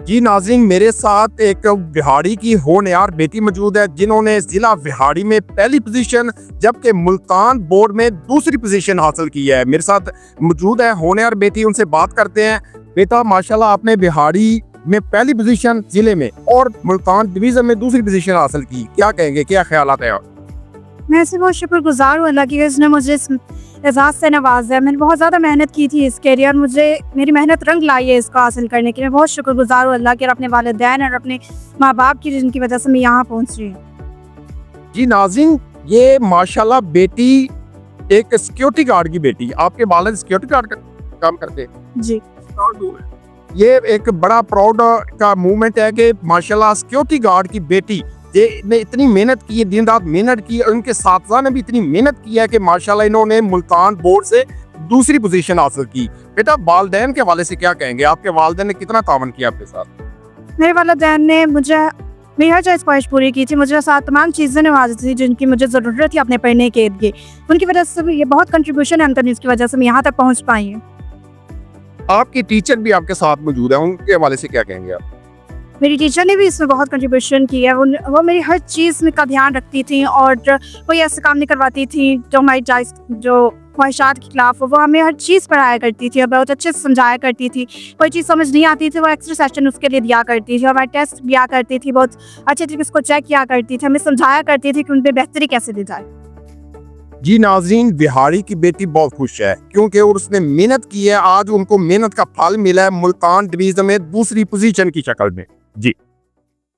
जी नाज़रीन, मेरे साथ एक बिहाड़ी की होनहार बेटी मौजूद है जिन्होंने जिला बिहाड़ी में पहली पोजीशन जबकि मुल्तान बोर्ड में दूसरी पोजीशन हासिल की है। मेरे साथ मौजूद है होनहार बेटी, उनसे बात करते हैं। बेटा माशाल्लाह, आपने बिहाड़ी में पहली पोजीशन जिले में और मुल्तान डिवीजन में दूसरी पोजीशन हासिल की, क्या कहेंगे, क्या ख्यालात है? मैं इससे बहुत शुक्रगुजार हूँ अल्लाह की कि उसने मुझे इस एजाज़ से नवाजा है। मैंने बहुत ज़्यादा मेहनत की थी इसके लिए और मुझे मेरी मेहनत रंग लाई है इसको हासिल करने के लिए। मैं बहुत शुक्रगुजार हूँ अल्लाह के और अपने वालिदैन और अपने माँ बाप की, जिनकी वजह से मैं यहाँ पहुँच रही हूँ। जी नाज़रीन, ये माशाल्लाह बेटी एक सिक्योरिटी गार्ड की बेटी, आपके वालिद सिक्योरिटी गार्ड का काम करते हैं। जी, ये एक बड़ा प्राउड का मूवमेंट है कि माशाल्लाह सिक्योरिटी गार्ड की बेटी ये ने इतनी मेहनत की है, दिन रात मेहनत की, और उनके साथी ने भी इतनी मेहनत की है कि माशाल्लाह इन्होंने मुल्तान बोर्ड से दूसरी पोजीशन हासिल की। बेटा, वालिदैन के हवाले से क्या कहेंगे? आपके वालिदैन ने कितना तावन किया आपके साथ? मेरे वालिदैन ने मुझे मेरी हर चीज़ ख्वाहिश पूरी की थी, मुझे साथ तमाम चीज़ें नवाजी थी जिनकी मुझे ज़रूरत थी अपने पढ़ने के लिए। उनकी वजह से भी ये बहुत कंट्रीब्यूशन है उनका, जिसकी वजह से मैं यहाँ तक पहुँच पाई हूँ। आपकी टीचर भी आपके साथ मौजूद है, उनके हवाले से क्या कहेंगे आप? मेरी टीचर ने भी इसमें बहुत कंट्रीब्यूशन की है। वो मेरी हर चीज़ में का ध्यान रखती थी और कोई ऐसे काम नहीं करवाती थी जो हमारी जो ख्वाहिशात के खिलाफ हो। वो हमें हर चीज़ पढ़ाया करती थी और बहुत अच्छे से समझाया करती थी। कोई चीज़ समझ नहीं आती थी, वो एक्स्ट्रा सेशन उसके लिए दिया करती थी और हमारे टेस्ट दिया करती थी, बहुत अच्छे तरीके से उसको चेक किया करती थी, हमें समझाया करती थी कि उन पर बेहतरी कैसे दी जाए। जी नाज़रीन, बिहाड़ी की बेटी बहुत खुश है क्योंकि उसने मेहनत की है, आज उनको मेहनत का फल मिला है मुल्तान डिवीजन में दूसरी पोजीशन की शक्ल में। जी।